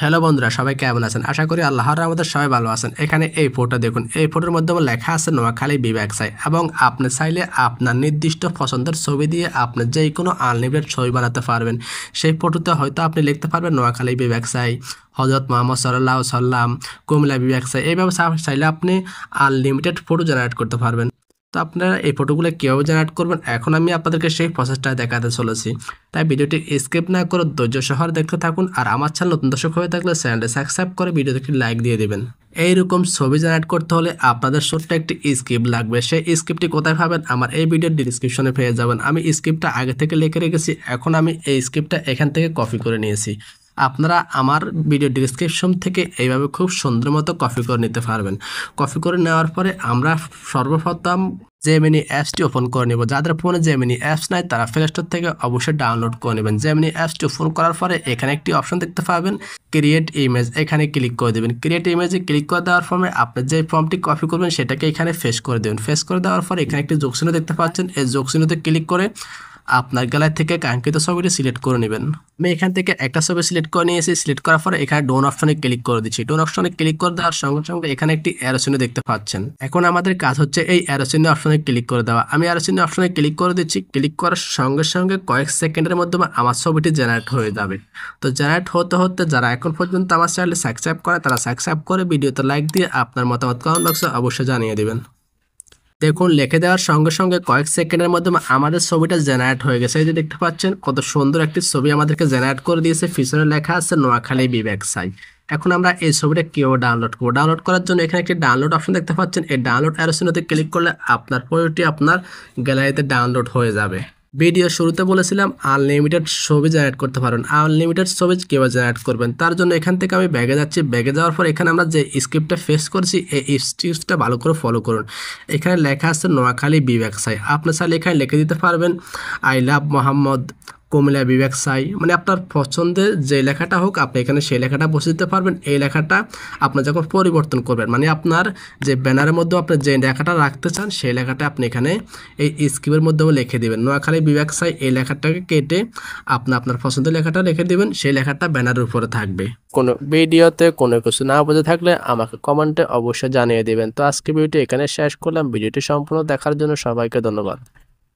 Hello বন্ধুরা, সবাই কেমন আছেন? আশা করি আল্লাহর রহমতে সবাই ভালো আছেন। এখানে এই ফটো দেখুন, এই ফটোর মধ্যে লেখা আছে নোয়াখালী বিভাগ সাই, এবং আপনি চাইলে আপনার নির্দিষ্ট পছন্দের ছবি দিয়ে আপনি যে কোনো আনলিমিটেড ছবি বানাতে পারবেন। সেই ফটোতে হয়তো আপনি লিখতে পারবেন নোয়াখালী বিভাগ সাই, হযরত মুহাম্মদ সাল্লাল্লাহু আলাইহি সাল্লাম, কুমিল্লা বিভাগ সাই। এইভাবে চাইলে আপনি আনলিমিটেড ফটো জেনারেট করতে পারবেন। তো আপনারা এই ফটোগুলো কীভাবে জেনারেট করবেন, এখন আমি আপনাদেরকে সেই প্রসেসটা দেখাতে চলেছি। তাই ভিডিওটি স্কিপ না করে ধৈর্য সহকারে দেখতে থাকুন। আর আমার চ্যানেল নতুন দর্শক হয়ে থাকলে চ্যানেলটি সাবস্ক্রাইব করে ভিডিওতে একটি লাইক দিয়ে দেবেন। এইরকম ছবি জেনারেট করতে হলে আপনাদের ছোট্ট একটি স্ক্রিপ্ট লাগবে। সেই স্ক্রিপ্টটি কোথায় পাবেন? আমার এই ভিডিওর ডিসক্রিপশনে পেয়ে যাবেন। আমি স্ক্রিপ্টটা আগে থেকে লিখে রেখেছি, এখন আমি এই স্ক্রিপ্টটা এখান থেকে কপি করে নিয়েছি। আপনারা আমার ভিডিও ডিসক্রিপশন থেকে এইভাবে খুব সুন্দর মতো কপি করে নিতে পারবেন। কপি করে নেওয়ার পরে আমরা সর্বপ্রথম জেমিনি অ্যাপসটি ওপেন করে নেব। যাদের ফোনে জেমিনি অ্যাপস নাই তারা প্লে স্টোর থেকে অবশ্যই ডাউনলোড করে নেবেন। জেমিনি অ্যাপসটি ওপেন করার পরে এখানে একটি অপশন দেখতে পাবেন, ক্রিয়েট ইমেজ। এখানে ক্লিক করে দেবেন। ক্রিয়েট ইমেজে ক্লিক করে দেওয়ার পরে আপনি যে ফর্মটি কপি করবেন সেটাকে এখানে পেস্ট করে দেবেন। পেস্ট করে দেওয়ার পরে এখানে একটি যোগচিহ্ন দেখতে পাচ্ছেন, এই যোগচিহ্নতে ক্লিক করে আপনার গ্যালারি থেকে কাঙ্ক্ষিত ছবিটি সিলেক্ট করে নেবেন। আমি এখান থেকে একটা ছবি সিলেক্ট করে নিয়েছি। সিলেক্ট করার পরে এখানে ডোন অপশনে ক্লিক করে দিচ্ছি। ডোন অপশনে ক্লিক করে দেওয়ার সঙ্গে সঙ্গে এখানে একটি অ্যারো চিহ্ন দেখতে পাচ্ছেন। এখন আমাদের কাজ হচ্ছে এই অ্যারো চিহ্ন অপশনে ক্লিক করে দেওয়া। আমি অ্যারো চিহ্ন অপশনে ক্লিক করে দিচ্ছি। ক্লিক করার সঙ্গে সঙ্গে কয়েক সেকেন্ডের মধ্যে আমার ছবিটি জেনারেট হয়ে যাবে। তো জেনারেট হতে হতে যারা এখন পর্যন্ত আমার চ্যানেলে সাবস্ক্রাইব করে তারা সাবস্ক্রাইব করে ভিডিওতে লাইক দিয়ে আপনার মতামত কমেন্ট বক্সে অবশ্যই জানিয়ে দেবেন। দেখুন, লিখে দেওয়ার সঙ্গে সঙ্গে কয়েক সেকেন্ডের মধ্যে আমাদের ছবিটা জেনারেট হয়ে গেছে। এই যে দেখতে পাচ্ছেন কত সুন্দর একটি ছবি আমাদেরকে জেনারেট করে দিয়েছে। পিছনে লেখা আছে নোয়াখালী বিভাগ সাই। এখন আমরা এই ছবিটা কীভাবে ডাউনলোড করবো? ডাউনলোড করার জন্য এখানে একটি ডাউনলোড অপশন দেখতে পাচ্ছেন। এই ডাউনলোড অ্যারো চিহ্নতে ক্লিক করলে আপনার ছবিটি আপনার গ্যালারিতে ডাউনলোড হয়ে যাবে। ভিডিও শুরুতে বলেছিলাম আনলিমিটেড ছবি জেনারেট করতে পারেন। আনলিমিটেড ছবি কীভাবে জেনারেট করবেন তার জন্য এখান থেকে আমি ব্যাগে যাচ্ছি। ব্যাগে যাওয়ার পর এখানে আমরা যে স্ক্রিপ্টটা ফেস করেছি এই স্ক্রিপ্টটা ভালো করে ফলো করুন। এখানে লেখা আছে নোয়াখালী বিভাগ সাই। আপনি চাইলে এখানে লিখে দিতে পারবেন আই লাভ মোহাম্মদ কুমিল্লা বিভাগ সাই। মানে আপনার পছন্দের যে লেখাটা হোক আপনি এখানে সেই লেখাটা বসে দিতে পারবেন। এই লেখাটা আপনি যখন পরিবর্তন করবেন, মানে আপনার যে ব্যানারের মধ্যে আপনি যে লেখাটা রাখতে চান সেই লেখাটা আপনি এখানে এই স্ক্রিপ্টের মধ্যে লিখে দেবেন। নোয়াখালী বিভাগ সাই এই লেখাটাকে কেটে আপনি আপনার পছন্দের লেখাটা লিখে দেবেন। সেই লেখাটা ব্যানারের উপরে থাকবে। কোনো ভিডিওতে কোনো কিছু না বুঝে থাকলে আমাকে কমেন্টে অবশ্যই জানিয়ে দেবেন। তো আজকে ভিডিওটি এখানে শেষ করলাম। ভিডিওটি সম্পূর্ণ দেখার জন্য সবাইকে ধন্যবাদ।